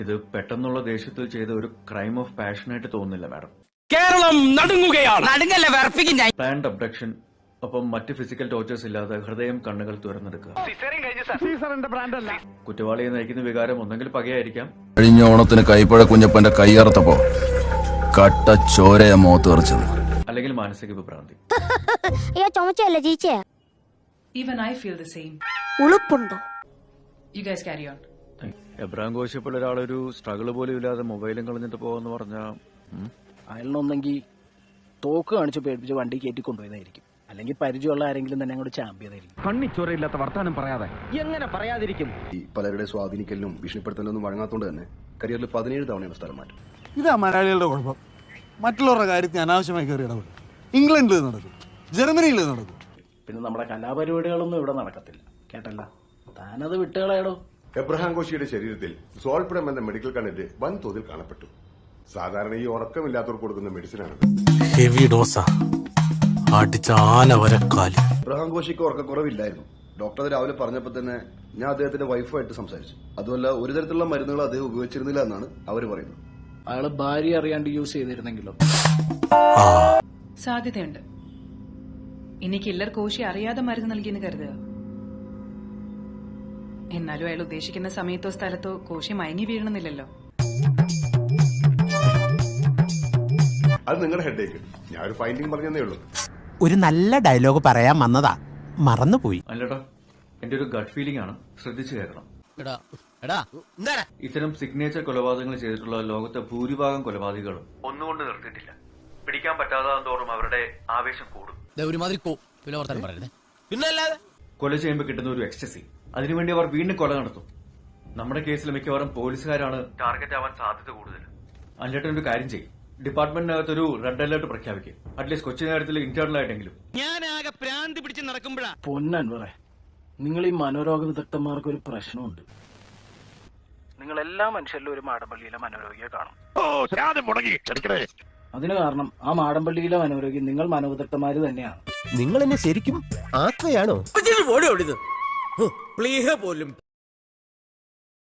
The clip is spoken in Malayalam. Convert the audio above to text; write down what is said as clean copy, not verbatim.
ഇത് പെട്ടെന്നുള്ള ദേഷ്യത്തിൽ ചെയ്ത ഒരു ക്രൈം ഓഫ് പാഷനായിട്ട് തോന്നുന്നില്ല മാഡം. കേരളം നടുങ്ങുകയാണ്. നടുങ്ങല്ല, വിറപ്പിക്കും ഞാൻ. പ്ലാൻഡ് അബ്ഡക്ഷൻ, ഒപ്പം മറ്റ് ഫിസിക്കൽ ടോർച്ചേഴ്സ് ഇല്ലാതെ ഹൃദയം കണ്ണുകൾ തുറന്നെടുക്കുക. കുറ്റവാളിയെ നയിക്കുന്ന വികാരം ഒന്നെങ്കിൽ പകയായിരിക്കാം. കഴിഞ്ഞ ഓണത്തിന് കൈപ്പഴ കുഞ്ഞപ്പന്റെ കൈയറത്തപ്പോ കട്ട ചോരയ മോത്ത് തെറിച്ചത്, അല്ലെങ്കിൽ മാനസിക വിഭ്രാന്തി. Even I feel the same. ഉളുപ്പുണ്ടോ? You guys carry on. Abraham കോശിപ്പോൾ ഒരാളൊരു സ്ട്രഗിൾ പോലും ഇല്ലാതെ മൊബൈലും കളഞ്ഞിട്ട് പോകാന്ന് പറഞ്ഞാൽ അയാളിനൊന്നെങ്കിൽ തോക്ക് കാണിച്ച് പേടിപ്പിച്ച് വണ്ടി കയറ്റി കൊണ്ടുപോയതായിരിക്കും, അല്ലെങ്കിൽ പരിചയമുള്ള ആരെങ്കിലും തന്നെ അങ്ങോട്ട് ചാമ്പിയതായിരിക്കും. കണ്ണിച്ചോരയില്ലാത്ത വർത്താനം പറയാതെ എങ്ങനെ പറയാതിരിക്കും? ഈ പലരുടെ സ്വാധീനിക്കലിനും ഭീഷണിപ്പെടുത്തലിനൊന്നും വഴങ്ങാത്തോണ്ട് തന്നെ കരിയറിൽ 17 തവണയാണ് സ്ഥലം മാറ്റം. ഇതാ മലയാളികളുടെ കുഴപ്പം. മറ്റുള്ളവരുടെ കാര്യത്തിൽ അനാവശ്യമായി കയറി ഇടപെടും. ഇംഗ്ലണ്ടിൽ നടക്കും, ജർമ്മനിയിൽ നടക്കും. പിന്നെ നമ്മുടെ കലാപരിപാടികളൊന്നും ഇവിടെ നടക്കത്തില്ല, കേട്ടല്ല. താനത് വിട്ടുകളയടോ. എബ്രഹാം കോശിയുടെ ശരീരത്തിൽ സോൾപ്രം എന്ന മെഡിക്കൽ കണ്ടന്റ് വൻതോതിൽ കാണപ്പെട്ടു. സാധാരണ ഈ ഉറക്കമില്ലാത്തവർക്ക് കൊടുക്കുന്ന മെഡിസിനാണ്. ഹെവി ഡോസാ, അടിച്ച ആന വരെ കാല്. എബ്രഹാം കോശിക്ക് ഉറക്കക്കുറവില്ലായിരുന്നു. ഡോക്ടർ രാവിലെ പറഞ്ഞപ്പോൾ തന്നെ ഞാൻ അദ്ദേഹത്തിന്റെ വൈഫുമായിട്ട് സംസാരിച്ചു. അതുമല്ല, ഒരു തരത്തിലുള്ള മരുന്നുകൾ അദ്ദേഹം ഉപയോഗിച്ചിരുന്നില്ല എന്നാണ് അവർ പറയുന്നത്. അയാള് ഭാര്യ അറിയാണ്ട് യൂസ് ചെയ്തിരുന്നെങ്കിലോ? സാധ്യതയുണ്ട്. ഇനി കില്ലർ കോശി അറിയാതെ മരുന്ന് നൽകിയെന്ന് കരുതുക. എന്നാലും അയാൾ ഉദ്ദേശിക്കുന്ന സമയത്തോ സ്ഥലത്തോ കോശി മയങ്ങി വീഴണമെന്നില്ലല്ലോ. അത് നിങ്ങളുടെ ഹെഡേക്ക്. ഞാൻ ഒരു ഫൈൻഡിങ് പറഞ്ഞതേ ഉള്ളൂ. ഒരു നല്ല ഡയലോഗ് പറയാൻ വന്നതാ, മറന്നുപോയി. അല്ലടാ, എന്റെ ഒരു ഗട്ട് ഫീലിംഗ് ആണ്, ശ്രദ്ധിച്ചു കേൾക്കണം. ഇത്തരം സിഗ്നേച്ചർ കൊലപാതകങ്ങൾ ചെയ്തിട്ടുള്ള ലോകത്തെ ഭൂരിഭാഗം കൊലപാതകങ്ങളും ഒന്നുകൊണ്ട് നിർത്തിയിട്ടില്ല. പിടിക്കാൻ പറ്റാതെ തോറും അവരുടെ ആവേശം കൂടും. കൊല ചെയ്യുമ്പോൾ കിട്ടുന്ന ഒരു എക്സ്റ്റസി, അതിനുവേണ്ടി അവർ വീണ്ടും കൊല നടത്തും. നമ്മുടെ കേസിൽ മിക്കവാറും പോലീസുകാരാണ് ടാർഗറ്റ് ആവാൻ സാധ്യത കൂടുതൽ. അല്ലേട്ടൻ ഒരു കാര്യം ചെയ്യും, ഡിപ്പാർട്ട്മെന്റിനകത്ത് ഒരു റെഡ് അലേർട്ട് പ്രഖ്യാപിക്കും. അറ്റ്ലീസ്റ്റ് കൊച്ചി നേരത്തിൽ ഇന്റേണൽ ആയിട്ടെങ്കിലും. ഞാൻ ആകെ പ്രാന്തി പിടിച്ച് നടക്കുമ്പോഴാ. പൊന്നാൻ പറ, നിങ്ങൾ ഈ മനോരോഗ വിദഗ്ധന്മാർക്ക് ഒരു പ്രശ്നമുണ്ട്. നിങ്ങൾ എല്ലാ മനുഷ്യരിലും ഒരു മാടമ്പള്ളിയിലെ മനോരോഗിയെ കാണും. അതിന് കാരണം ആ മാടമ്പള്ളിയിലെ മനോരോഗി നിങ്ങൾ മനോവിദഗ്ധന്മാര് തന്നെയാണ്. നിങ്ങൾ എന്നെ ശരിക്കും ആക്കുകയാണോ? പോലും